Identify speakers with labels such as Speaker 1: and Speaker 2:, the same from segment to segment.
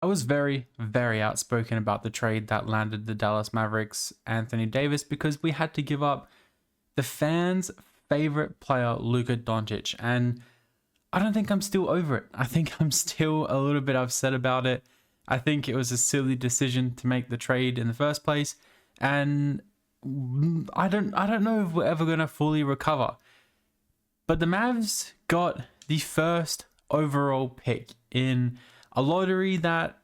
Speaker 1: was very, very outspoken about the trade that landed the Dallas Mavericks Anthony Davis because we had to give up the fans' favorite player, Luka Doncic. And I don't think I'm still over it. I think I'm still a little bit upset about it. I think it was a silly decision to make the trade in the first place. And I don't know if we're ever going to fully recover. But the Mavs got the first overall pick in a lottery that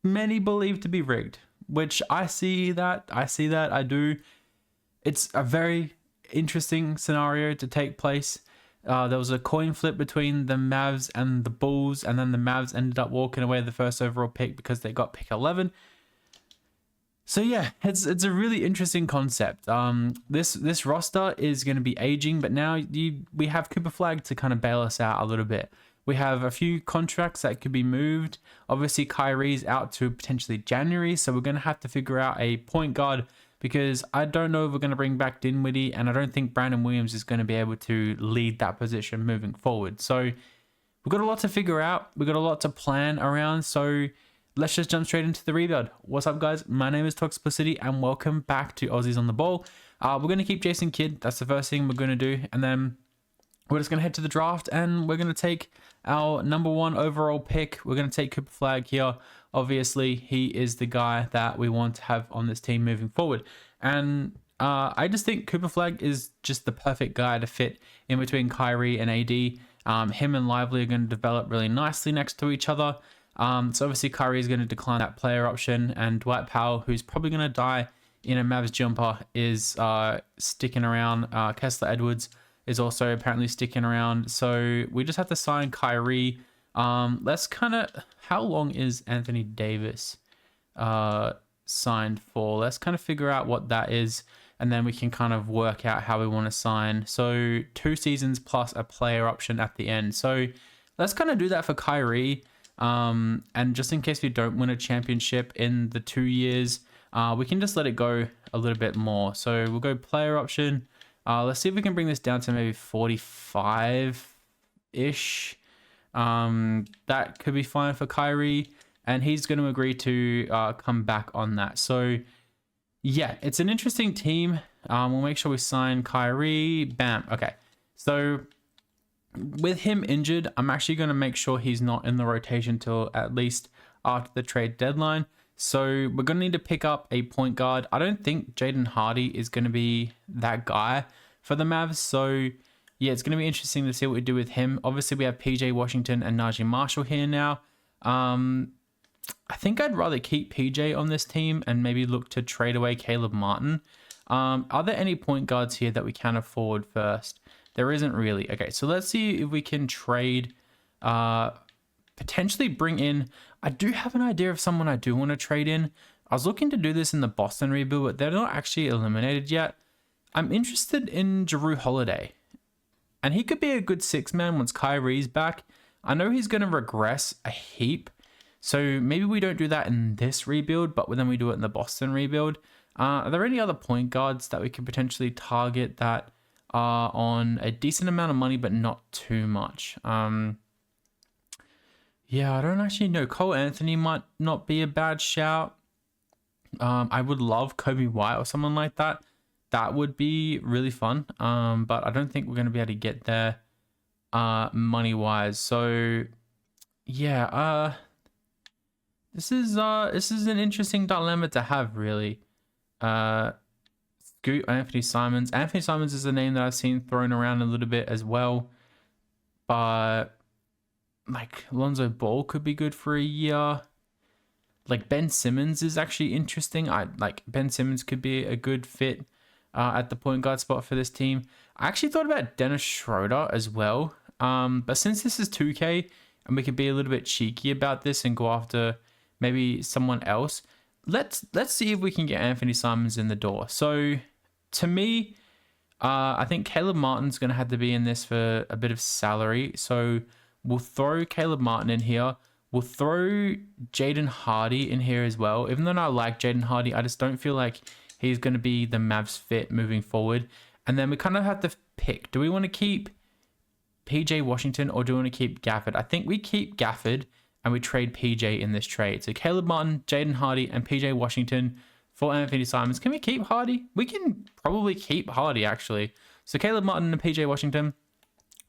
Speaker 1: many believe to be rigged, which I see that, I do. It's a very interesting scenario to take place. There was a coin flip between the Mavs and the Bulls, and then the Mavs ended up walking away with the first overall pick because they got pick 11. So yeah, it's a really interesting concept. This roster is going to be aging, but now we have Cooper Flagg to kind of bail us out a little bit. We have a few contracts that could be moved. Obviously, Kyrie's out to potentially January, so we're going to have to figure out a point guard because I don't know if we're going to bring back Dinwiddie, and I don't think Brandon Williams is going to be able to lead that position moving forward. So we've got a lot to figure out. We've got a lot to plan around, so let's just jump straight into the rebuild. What's up, guys? My name is Toxicity, and welcome back to Aussies on the Ball. We're going to keep Jason Kidd. That's the first thing we're going to do, and then we're just going to head to the draft, and we're going to take our number 1 overall pick. We're going to take Cooper Flagg here. Obviously, he is the guy that we want to have on this team moving forward. And I just think Cooper Flagg is just the perfect guy to fit in between Kyrie and AD. Him and Lively are going to develop really nicely next to each other. So obviously, Kyrie is going to decline that player option. And Dwight Powell, who's probably going to die in a Mavs jumper, is sticking around. Kessler Edwards is also apparently sticking around. So we just have to sign Kyrie. Let's kind of... How long is Anthony Davis signed for? Let's kind of figure out what that is, and then we can kind of work out how we want to sign. So 2 seasons plus a player option at the end. So let's kind of do that for Kyrie. And just in case we don't win a championship in the 2 years, we can just let it go a little bit more. So we'll go player option. Let's see if we can bring this down to maybe 45-ish. That could be fine for Kyrie, and he's going to agree to come back on that. So yeah, it's an interesting team. We'll make sure we sign Kyrie. Bam. Okay. So with him injured, I'm actually going to make sure he's not in the rotation till at least after the trade deadline. So we're going to need to pick up a point guard. I don't think Jaden Hardy is going to be that guy for the Mavs. So yeah, it's going to be interesting to see what we do with him. Obviously, we have PJ Washington and Najee Marshall here now. I think I'd rather keep PJ on this team and maybe look to trade away Caleb Martin. Are there any point guards here that we can afford first? There isn't really. Okay, so let's see if we can trade, potentially bring in... I do have an idea of someone I do want to trade in. I was looking to do this in the Boston rebuild, but they're not actually eliminated yet. I'm interested in Jrue Holiday. And he could be a good 6-man once Kyrie's back. I know he's going to regress a heap. So maybe we don't do that in this rebuild, but then we do it in the Boston rebuild. Are there any other point guards that we could potentially target that are on a decent amount of money, but not too much? Yeah, I don't actually know. Cole Anthony might not be a bad shout. I would love Kobe White or someone like that. That would be really fun. But I don't think we're going to be able to get there money-wise. So, yeah. This is an interesting dilemma to have, really. Scoot Anthony Simons. Anthony Simons is a name that I've seen thrown around a little bit as well. But like Lonzo Ball could be good for a year. Like Ben Simmons is actually interesting. Ben Simmons could be a good fit at the point guard spot for this team. I actually thought about Dennis Schroeder as well. But since this is 2K and we could be a little bit cheeky about this and go after maybe someone else, let's see if we can get Anthony Simons in the door. So to me, I think Caleb Martin's going to have to be in this for a bit of salary. So we'll throw Caleb Martin in here. We'll throw Jaden Hardy in here as well. Even though I like Jaden Hardy, I just don't feel like he's going to be the Mavs fit moving forward. And then we kind of have to pick. Do we want to keep PJ Washington or do we want to keep Gafford? I think we keep Gafford and we trade PJ in this trade. So Caleb Martin, Jaden Hardy, and PJ Washington for Anthony Simons. Can we keep Hardy? We can probably keep Hardy, actually. So Caleb Martin and PJ Washington.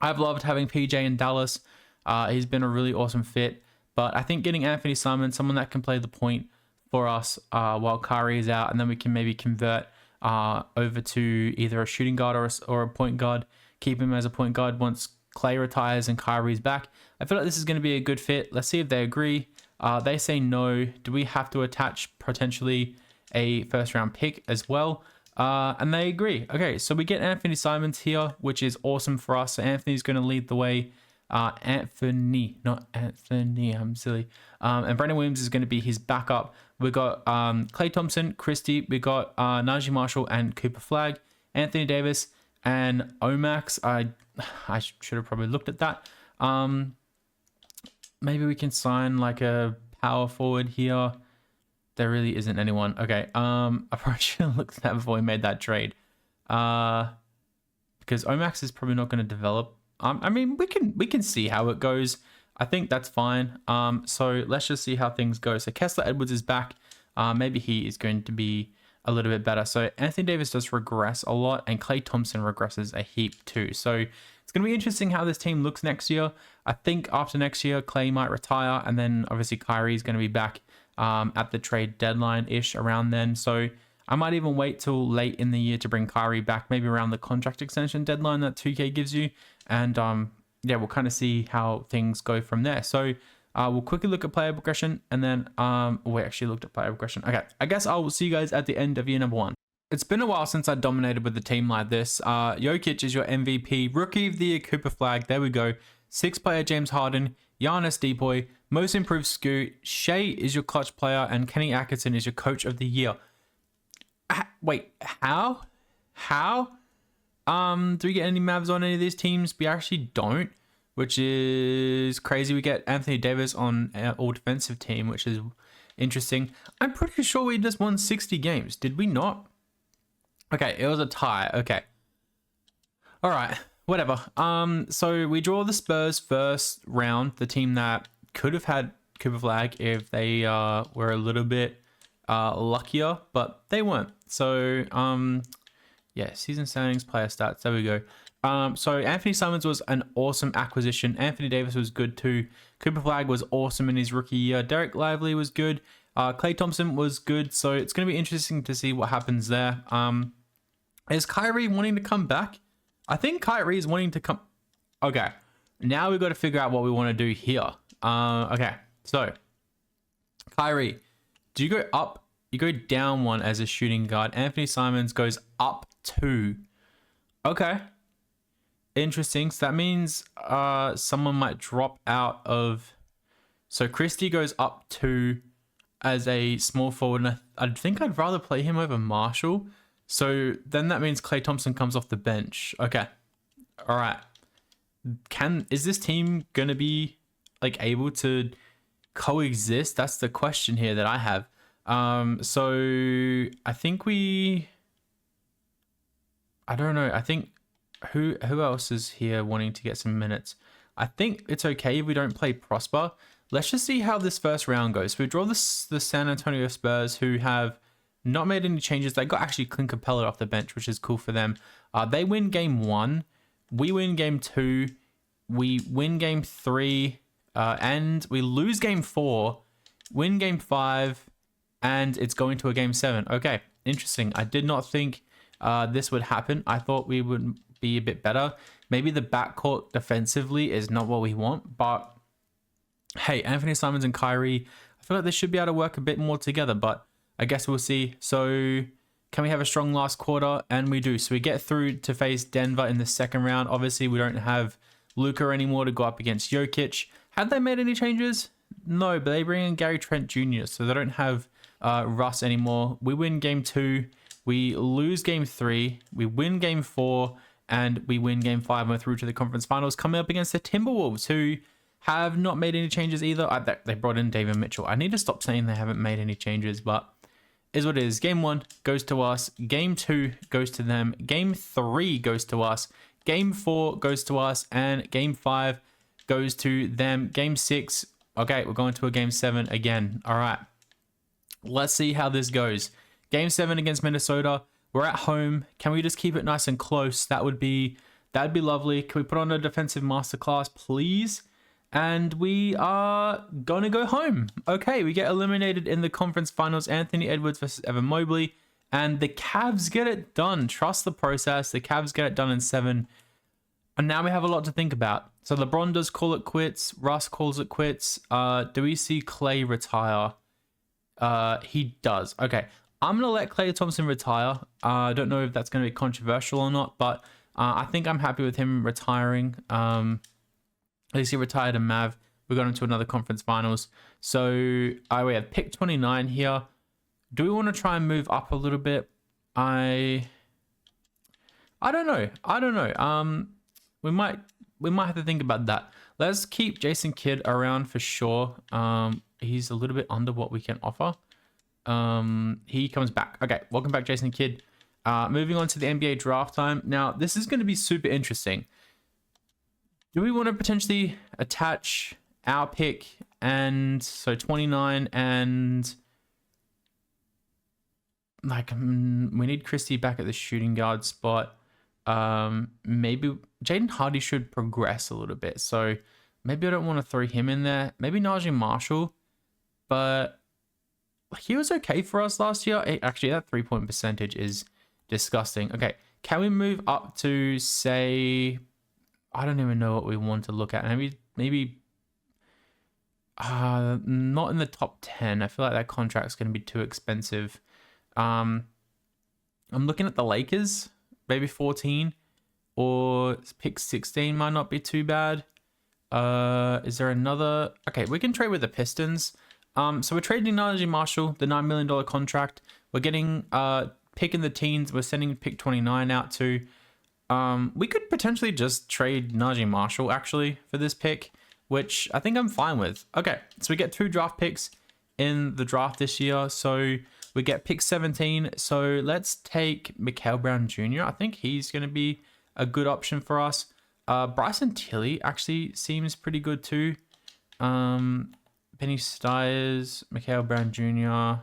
Speaker 1: I've loved having PJ in Dallas. He's been a really awesome fit. But I think getting Anthony Simons, someone that can play the point for us while Kyrie is out, and then we can maybe convert over to either a shooting guard or a point guard, keep him as a point guard once Clay retires and Kyrie's back. I feel like this is going to be a good fit. Let's see if they agree. They say no. Do we have to attach potentially a first round pick as well? And they agree. Okay, so we get Anthony Simons here, which is awesome for us. So Anthony's going to lead the way. Anthony, not Anthony, I'm silly. And Brandon Williams is going to be his backup. We got Klay Thompson, Christie, we got Najee Marshall and Cooper Flagg, Anthony Davis and Omax. I should have probably looked at that. Maybe we can sign like a power forward here. There really isn't anyone. Okay, I probably should have looked at that before we made that trade. Because Omax is probably not going to develop. I mean, we can see how it goes. I think that's fine. So let's just see how things go. So Kessler Edwards is back. Maybe he is going to be a little bit better. So Anthony Davis does regress a lot, and Klay Thompson regresses a heap too. So it's going to be interesting how this team looks next year. I think after next year, Klay might retire, and then obviously Kyrie is going to be back at the trade deadline-ish around then. So I might even wait till late in the year to bring Kyrie back, maybe around the contract extension deadline that 2K gives you. And yeah, we'll kind of see how things go from there. So we'll quickly look at player progression, and then we actually looked at player progression. Okay, I guess I will see you guys at the end of year number 1. It's been a while since I dominated with a team like this. Jokic is your MVP, Rookie of the Year Cooper Flagg. There we go. 6th player James Harden, Giannis Depoy, Most Improved Scoot, Shea is your clutch player, and Kenny Atkinson is your Coach of the Year. Wait, how? Do we get any Mavs on any of these teams? We actually don't, which is crazy. We get Anthony Davis on our all defensive team, which is interesting. I'm pretty sure we just won 60 games. Did we not? Okay, it was a tie. Okay. All right, whatever. So we draw the Spurs first round, the team that could have had Cooper Flagg if they were a little bit luckier, but they weren't. So yeah, season standings, player stats, there we go. So Anthony Simons was an awesome acquisition. Anthony Davis was good too. Cooper Flagg was awesome in his rookie year. Derek Lively was good. Klay Thompson was good. So it's going to be interesting to see what happens there. Is Kyrie wanting to come back? I think Kyrie is wanting to come. Okay, now we've got to figure out what we want to do here. Okay, so Kyrie, do you go up? You go down 1 as a shooting guard. Anthony Simons goes up 2. Okay. Interesting. So that means someone might drop out of... So Christie goes up 2 as a small forward. And I think I'd rather play him over Marshall. So then that means Klay Thompson comes off the bench. Okay. All right. Is this team going to be like able to coexist? That's the question here that I have. So I think I don't know. I think who else is here wanting to get some minutes? I think it's okay if we don't play Prosper. Let's just see how this first round goes. So we draw the San Antonio Spurs, who have not made any changes. They got actually Clint Capella off the bench, which is cool for them. They win game 1. We win game 2. We win game 3. And we lose game 4. Win game 5. And it's going to a game 7. Okay, interesting. I did not think this would happen. I thought we would be a bit better. Maybe the backcourt defensively is not what we want, but hey, Anthony Simons and Kyrie, I feel like they should be able to work a bit more together, but I guess we'll see. So can we have a strong last quarter? And we do. So we get through to face Denver in the second round. Obviously, we don't have Luka anymore to go up against Jokic. Had they made any changes? No, but they bring in Gary Trent Jr., so they don't have Russ anymore. We win game 2. We lose game 3. We win game 4. And we win game 5. We're through to the conference finals, coming up against the Timberwolves, who have not made any changes either. They brought in David Mitchell. I need to stop saying they haven't made any changes, but is what it is. Game 1 goes to us. Game 2 goes to them. Game 3 goes to us. Game 4 goes to us. And game 5 goes to them. Game 6 Okay, we're going to a game 7 again. All right. Let's see how this goes. Game 7 against Minnesota. We're at home. Can we just keep it nice and close? That'd be lovely. Can we put on a defensive masterclass, please? And we are gonna go home. Okay, we get eliminated in the conference finals. Anthony Edwards versus Evan Mobley. And the Cavs get it done. Trust the process. The Cavs get it done in 7. And now we have a lot to think about. So LeBron does call it quits. Russ calls it quits. Do we see Clay retire? He does. Okay. I'm going to let Klay Thompson retire. I don't know if that's going to be controversial or not, but I think I'm happy with him retiring. At least he retired in Mav. We got into another conference finals. So we have pick 29 here. Do we want to try and move up a little bit? I don't know. We might have to think about that. Let's keep Jason Kidd around for sure. He's a little bit under what we can offer. He comes back. Okay, welcome back, Jason Kidd. Moving on to the NBA draft time. Now, this is going to be super interesting. Do we want to potentially attach our pick and so 29 and like we need Christie back at the shooting guard spot. Maybe Jaden Hardy should progress a little bit. So maybe I don't want to throw him in there. Maybe Najee Marshall, but he was okay for us last year. Actually, that 3-point percentage is disgusting. Okay, can we move up to say, I don't even know what we want to look at. Maybe not in the top 10. I feel like that contract's going to be too expensive. I'm looking at the Lakers, maybe 14 or pick 16 might not be too bad. Is there another? Okay, we can trade with the Pistons. So we're trading Najee Marshall, the $9 million contract. We're getting pick in the teens. We're sending pick 29 out to. We could potentially just trade Najee Marshall actually for this pick, which I think I'm fine with. Okay, so we get 2 draft picks in the draft this year. So we get pick 17. So let's take Mikal Brown Jr. I think he's going to be a good option for us. Bryson Tilley actually seems pretty good too. Benny Stiers, Mikal Brown Jr.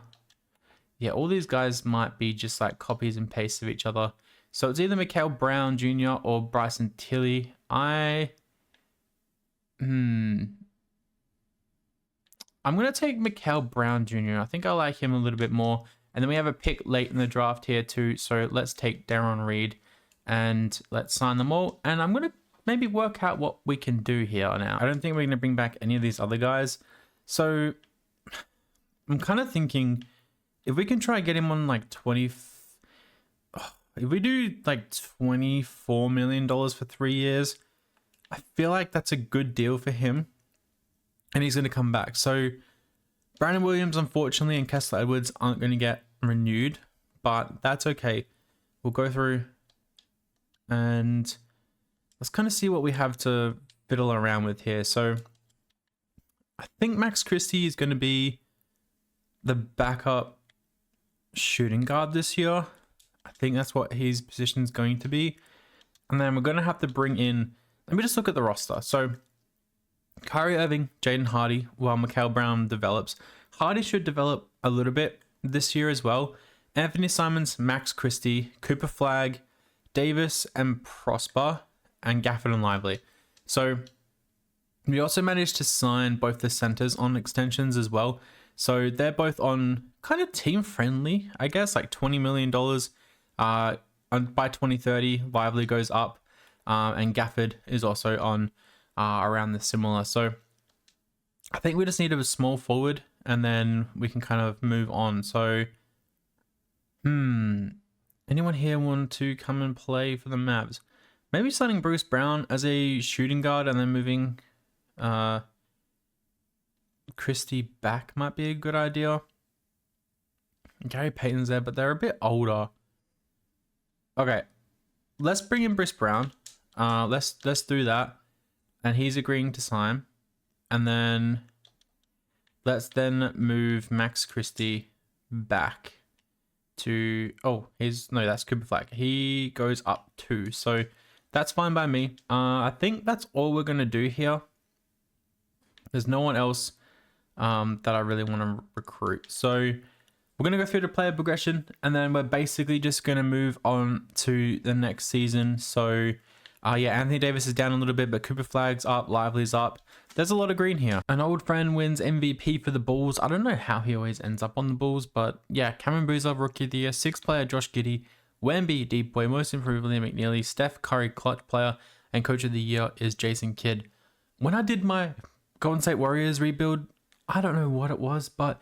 Speaker 1: Yeah, all these guys might be just like copies and pastes of each other. So it's either Mikal Brown Jr. or Bryson Tilley. I'm going to take Mikal Brown Jr. I think I like him a little bit more. And then we have a pick late in the draft here too. So let's take Daron Reed and let's sign them all. And I'm going to maybe work out what we can do here now. I don't think we're going to bring back any of these other guys. So I'm kind of thinking if we can try and get him on like if we do like $24 million for 3 years, I feel like that's a good deal for him. And he's going to come back. So Brandon Williams, unfortunately, and Kessler Edwards aren't going to get renewed, but that's okay. We'll go through and let's kind of see what we have to fiddle around with here. So I think Max Christie is going to be the backup shooting guard this year. I think that's what his position is going to be. And then we're going to have to bring in, let me just look at the roster. So Kyrie Irving, Jaden Hardy, while Mikal Brown develops. Hardy should develop a little bit this year as well. Anthony Simons, Max Christie, Cooper Flagg, Davis and Prosper, and Gafford and Lively. So we also managed to sign both the centers on extensions as well. So they're both on kind of team friendly, I guess, like $20 million. By 2030, Lively goes up, and Gafford is also on around the similar. So I think we just need a small forward and then we can kind of move on. So, anyone here want to come and play for the Mavs? Maybe signing Bruce Brown as a shooting guard and then moving Christie back might be a good idea. Gary Payton's there, but they're a bit older. Okay, let's bring in Bruce Brown. Let's do that. And he's agreeing to sign. And then let's then move Max Christie back to, that's Cooper Flagg. He goes up too. So that's fine by me. I think that's all we're going to do here. There's no one else that I really want to recruit. So we're going to go through the player progression, and then we're basically just going to move on to the next season. So yeah, Anthony Davis is down a little bit, but Cooper Flagg's up, Lively's up. There's a lot of green here. An old friend wins MVP for the Bulls. I don't know how he always ends up on the Bulls, but yeah, Cameron Boozer, Rookie of the Year, 6th player, Josh Giddey, Wemby, Deep Boy, Most Improved, Liam McNeely, Steph Curry, Clutch Player, and Coach of the Year is Jason Kidd. When I did my Golden State Warriors rebuild, I don't know what it was, but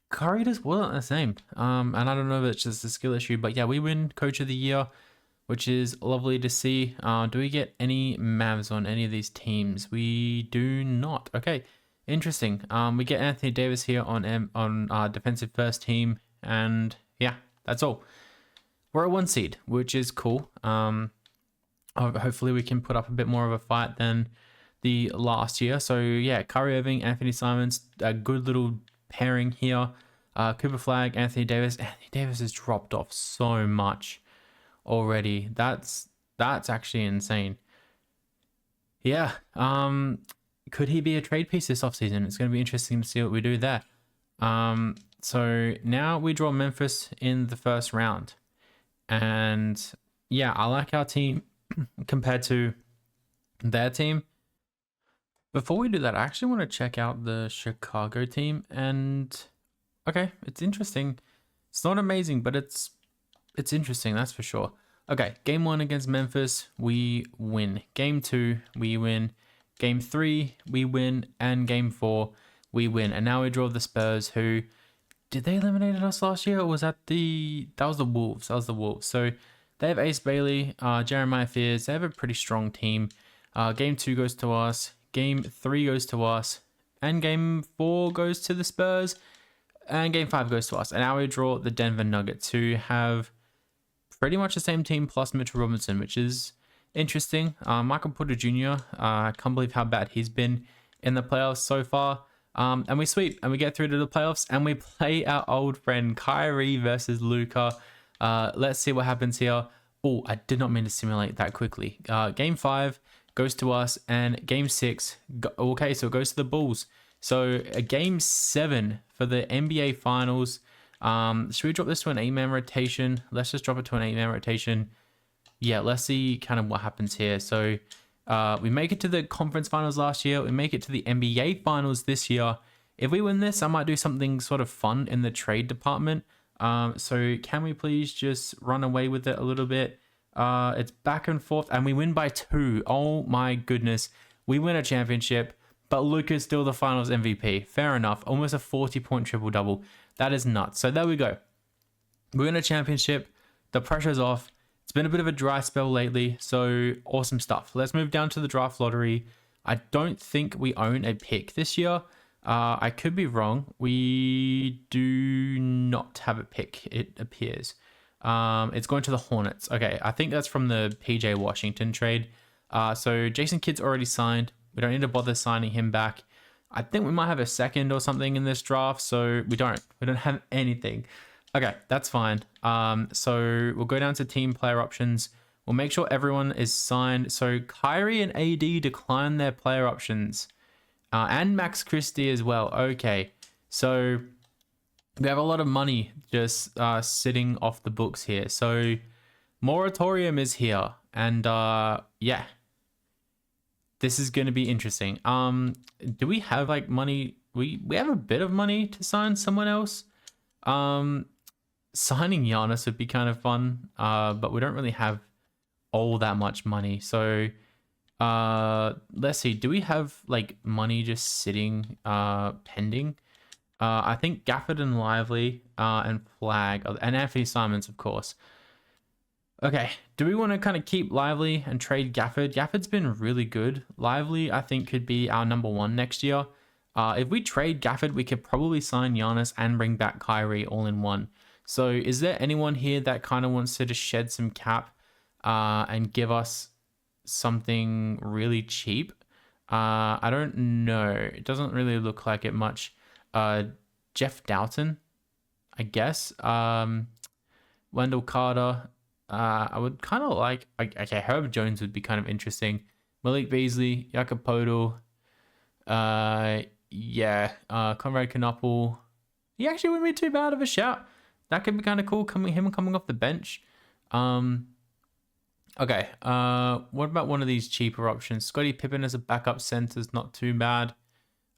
Speaker 1: Curry just wasn't the same. And I don't know if it's just a skill issue, but yeah, we win Coach of the Year, which is lovely to see. Do we get any Mavs on any of these teams? We do not. Okay, interesting. We get Anthony Davis here on our defensive first team, and yeah, that's all. We're a 1 seed, which is cool. Hopefully we can put up a bit more of a fight than the last year. So yeah, Kyrie Irving, Anthony Simons, a good little pairing here. Cooper Flagg, Anthony Davis. Anthony Davis has dropped off so much already. That's actually insane. Yeah. Could he be a trade piece this offseason? It's going to be interesting to see what we do there. So now we draw Memphis in the first round. And yeah, I like our team compared to their team. Before we do that, I actually want to check out the Chicago team. And okay, it's interesting. It's not amazing, but it's interesting, that's for sure. Okay, game 1 against Memphis, we win. Game 2, we win. Game 3, we win. And game 4, we win. And now we draw the Spurs, who... Did they eliminate us last year, or was that the... That was the Wolves. That was the Wolves. So they have Ace Bailey, Jeremiah Fears. They have a pretty strong team. Game 2 goes to us. Game 3 goes to us. And game 4 goes to the Spurs. And game 5 goes to us. And now we draw the Denver Nuggets, who have pretty much the same team plus Mitchell Robinson, which is interesting. Michael Porter Jr., I can't believe how bad he's been in the playoffs so far. And we sweep and we get through to the playoffs and we play our old friend Kyrie versus Luka. Let's see what happens here. Oh, I did not mean to simulate that quickly. Game 5 goes to us, and game 6, okay, so it goes to the Bulls. So a game 7 for the NBA Finals. Should we drop this to an 8-man rotation? Let's just drop it to an 8-man rotation. Yeah, let's see kind of what happens here. So we make it to the conference finals last year. We make it to the NBA Finals this year. If we win this, I might do something sort of fun in the trade department. So can we please just run away with it a little bit? It's back and forth, and we win by 2. Oh my goodness. We win a championship, but Luka's still the finals MVP. Fair enough. Almost a 40-point triple-double. That is nuts. So there we go. We win a championship. The pressure's off. It's been a bit of a dry spell lately, so awesome stuff. Let's move down to the draft lottery. I don't think we own a pick this year. I could be wrong. We do not have a pick, it appears. It's going to the Hornets. Okay, I think that's from the PJ Washington trade. So Jason Kidd's already signed. We don't need to bother signing him back. I think we might have a second or something in this draft, so we don't have anything. Okay, that's fine. So we'll go down to team player options. We'll make sure everyone is signed. So Kyrie and AD decline their player options. And Max Christie as well. Okay, so we have a lot of money just sitting off the books here. So moratorium is here. And yeah, this is going to be interesting. Do we have like money? We have a bit of money to sign someone else. Signing Giannis would be kind of fun, but we don't really have all that much money. So let's see. Do we have like money just sitting pending? I think Gafford and Lively and Flagg and Anthony Simons, of course. Okay, do we want to kind of keep Lively and trade Gafford? Gafford's been really good. Lively, I think, could be our number 1 next year. If we trade Gafford, we could probably sign Giannis and bring back Kyrie all in one. So is there anyone here that kind of wants to just shed some cap and give us something really cheap? I don't know. It doesn't really look like it much. Jeff Doughton, I guess. Wendell Carter. I would kind of like... Okay, Herb Jones would be kind of interesting. Malik Beasley, Jakob Podol. yeah, Conrad Knoppel. He actually wouldn't be too bad of a shout. That could be kind of cool, him coming off the bench. Okay, what about one of these cheaper options? Scottie Pippen as a backup center is not too bad.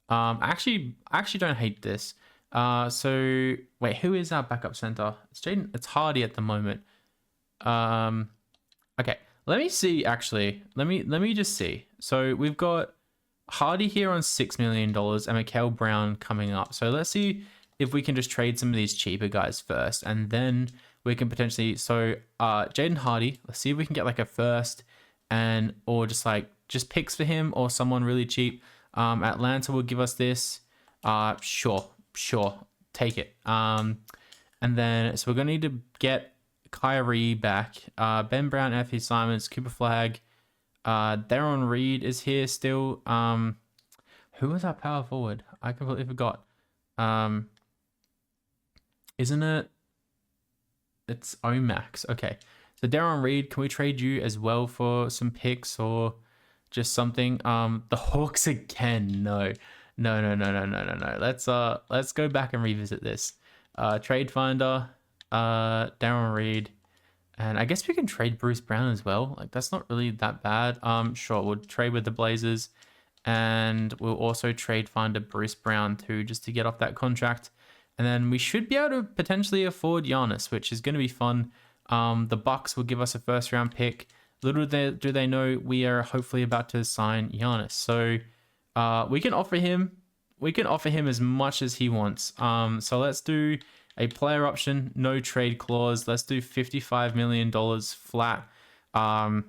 Speaker 1: I actually don't hate this. So wait, who is our backup center? It's Hardy at the moment. Okay, let me see. Actually, let me just see. So we've got Hardy here on $6 million and Mikael Brown coming up. So let's see if we can just trade some of these cheaper guys first, and then we can potentially. So Jaden Hardy. Let's see if we can get like a first, or just picks for him or someone really cheap. Atlanta will give us this. Sure, take it. And then so we're gonna need to get Kyrie back. Ben Brown, Anthony Simons, Cooper Flagg. Darren Reed is here still. Who was our power forward? I completely forgot. Isn't it? It's Omax. Okay. So Darren Reed, can we trade you as well for some picks or just something? The Hawks again. No. Let's go back and revisit this. Trade finder, Darren Reed. And I guess we can trade Bruce Brown as well. Like, that's not really that bad. Sure, we'll trade with the Blazers. And we'll also trade finder Bruce Brown too, just to get off that contract. And then we should be able to potentially afford Giannis, which is going to be fun. The Bucks will give us a first round pick. Little do they know we are hopefully about to sign Giannis. So we can offer him as much as he wants. So let's do a player option, no trade clause. Let's do $55 million flat. We're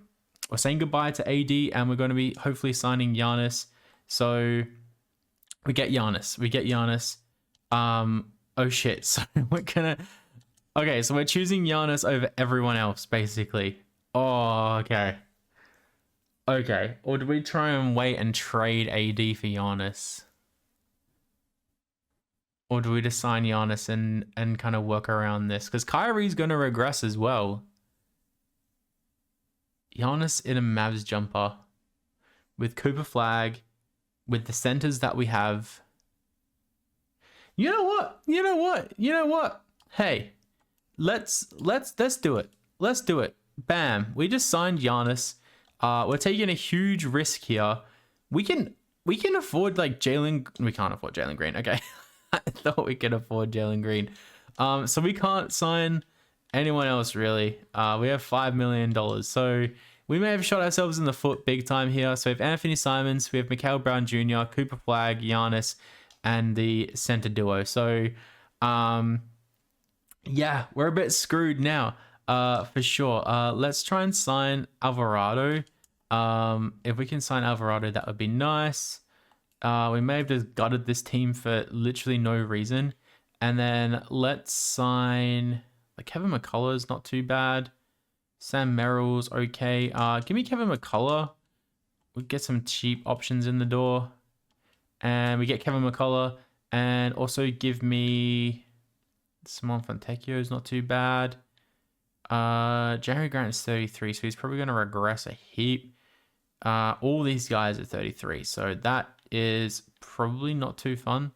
Speaker 1: saying goodbye to AD, and we're going to be hopefully signing Giannis. So we get Giannis. Oh shit. So okay, so we're choosing Giannis over everyone else, basically. Oh, okay. Okay. Or do we try and wait and trade AD for Giannis? Or do we just sign Giannis and kind of work around this? Because Kyrie's going to regress as well. Giannis in a Mavs jumper with Cooper Flagg, with the centers that we have. You know what? Hey, let's do it. Let's do it. Bam. We just signed Giannis. We're taking a huge risk here. We can afford like Jalen. We can't afford Jalen Green. Okay. I thought we could afford Jalen Green. So we can't sign anyone else really. We have $5 million. So we may have shot ourselves in the foot big time here. So we have Anthony Simons, we have Mikael Brown Jr., Cooper Flagg, Giannis, and the center duo. So yeah, we're a bit screwed now, for sure. Let's try and sign Alvarado. If we can sign Alvarado, that would be nice. We may have just gutted this team for literally no reason. And then let's sign like Kevin McCullough's not too bad. Sam Merrill's okay. Give me Kevin McCullough. We'll get some cheap options in the door. And we get Kevin McCullough. And also give me Simon Fontecchio is not too bad. Jerry Grant is 33, so he's probably going to regress a heap. All these guys are 33, so that is probably not too fun.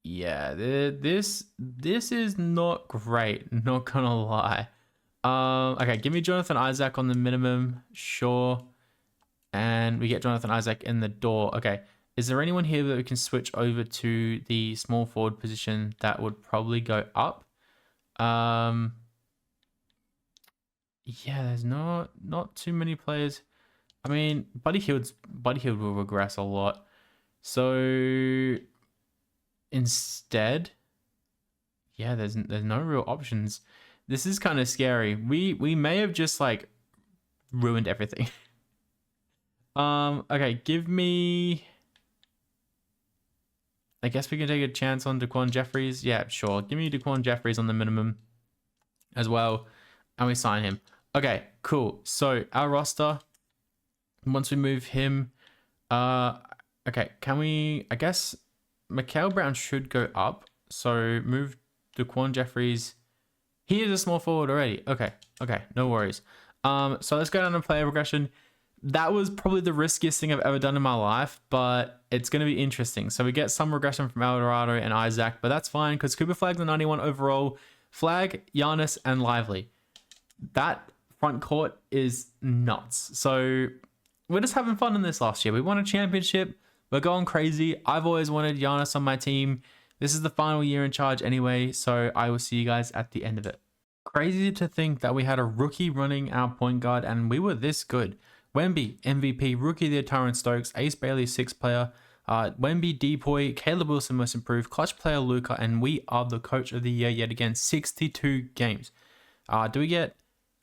Speaker 1: Yeah, this is not great, not gonna lie. Okay, give me Jonathan Isaac on the minimum, sure. And we get Jonathan Isaac in the door. Okay, is there anyone here that we can switch over to the small forward position that would probably go up? Yeah, there's not too many players. I mean, Buddy Hield will regress a lot. So instead, yeah, there's no real options. This is kind of scary. We may have just like ruined everything. Okay, give me. I guess we can take a chance on Daquan Jeffries. Yeah, sure. Give me Daquan Jeffries on the minimum as well, and we sign him. Okay, cool. So our roster, once we move him, okay, can we, I guess Mikael Brown should go up. So move Daquan Jeffries. He is a small forward already. Okay, no worries. So let's go down to player progression. that was probably the riskiest thing I've ever done in my life, but it's going to be interesting. So we get some regression from Eldorado and Isaac, but that's fine because Cooper Flagg's a 91 overall. Flagg, Giannis, and Lively. That front court is nuts. So we're just having fun in this last year. We won a championship. We're going crazy. I've always wanted Giannis on my team. This is the final year in charge anyway, so I will see you guys at the end of it. Crazy to think that we had a rookie running our point guard and we were this good. Wemby, MVP, Rookie of the Year, Tyron Stokes, Ace Bailey, 6th player, Wemby, Depoy, Caleb Wilson, most improved, clutch player Luka, and we are the coach of the year yet again, 62 games. Do we get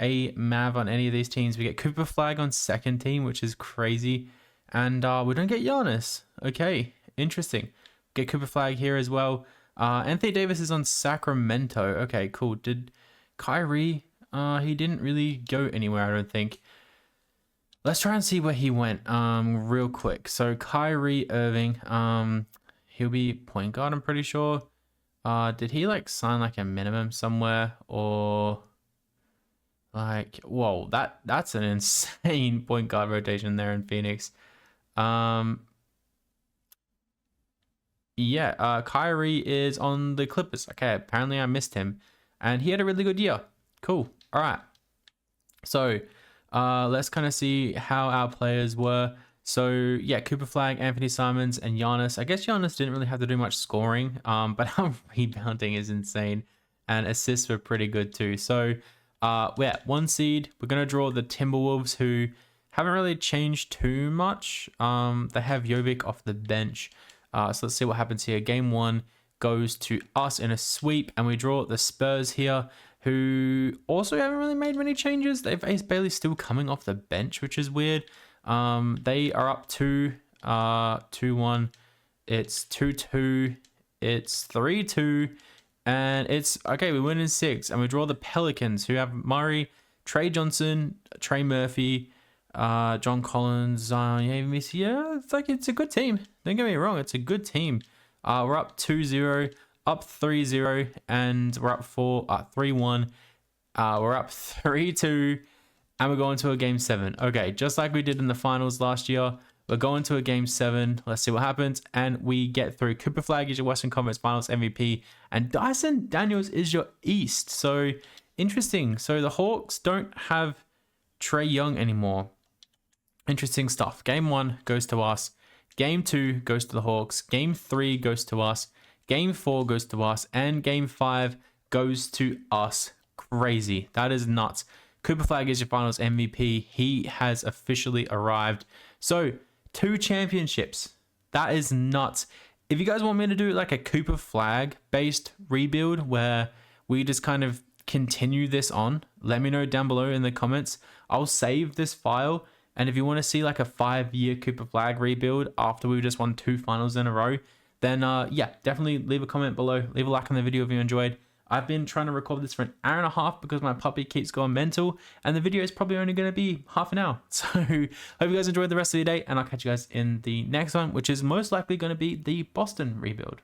Speaker 1: a Mav on any of these teams? We get Cooper Flagg on second team, which is crazy. And we don't get Giannis. Okay, interesting. Get Cooper Flagg here as well. Anthony Davis is on Sacramento. Okay, cool. Did Kyrie? He didn't really go anywhere, I don't think. Let's try and see where he went real quick. So Kyrie Irving, he'll be point guard, I'm pretty sure. Did he like sign like a minimum somewhere or like, whoa, that's an insane point guard rotation there in Phoenix. Yeah, Kyrie is on the Clippers. Okay, apparently I missed him. And he had a really good year. Cool. All right. So let's kind of see how our players were. So yeah, Cooper Flagg, Anthony Simons, and Giannis. I guess Giannis didn't really have to do much scoring, but our rebounding is insane. And assists were pretty good too. So yeah, 1 seed. We're going to draw the Timberwolves, who haven't really changed too much. They have Jovic off the bench. So let's see what happens here. Game 1 goes to us in a sweep, and we draw the Spurs here, who also haven't really made many changes. They've Ace Bailey still coming off the bench, which is weird. They are up 2-1. It's 2-2. It's 3-2. And it's, okay, we win in 6. And we draw the Pelicans, who have Murray, Trey Johnson, Trey Murphy, John Collins, yeah, it's a good team. Don't get me wrong, it's a good team. We're up 2-0, up 3-0, and we're up 3-1. We're up 3-2, and we're going to a game 7. Okay, just like we did in the finals last year, we're going to a game 7. Let's see what happens, and we get through. Cooper Flagg is your Western Conference Finals MVP, and Dyson Daniels is your East. So interesting. So the Hawks don't have Trae Young anymore. Interesting stuff. Game 1 goes to us. Game 2 goes to the Hawks. Game 3 goes to us. Game 4 goes to us. And Game 5 goes to us. Crazy. That is nuts. Cooper Flagg is your finals MVP. He has officially arrived. So, 2 championships. That is nuts. If you guys want me to do like a Cooper Flagg based rebuild where we just kind of continue this on, let me know down below in the comments. I'll save this file. And if you want to see like a 5-year Cooper Flagg rebuild after we just won 2 finals in a row, then yeah, definitely leave a comment below. Leave a like on the video if you enjoyed. I've been trying to record this for an hour and a half because my puppy keeps going mental, and the video is probably only going to be half an hour. So hope you guys enjoyed the rest of your day, and I'll catch you guys in the next one, which is most likely going to be the Boston rebuild.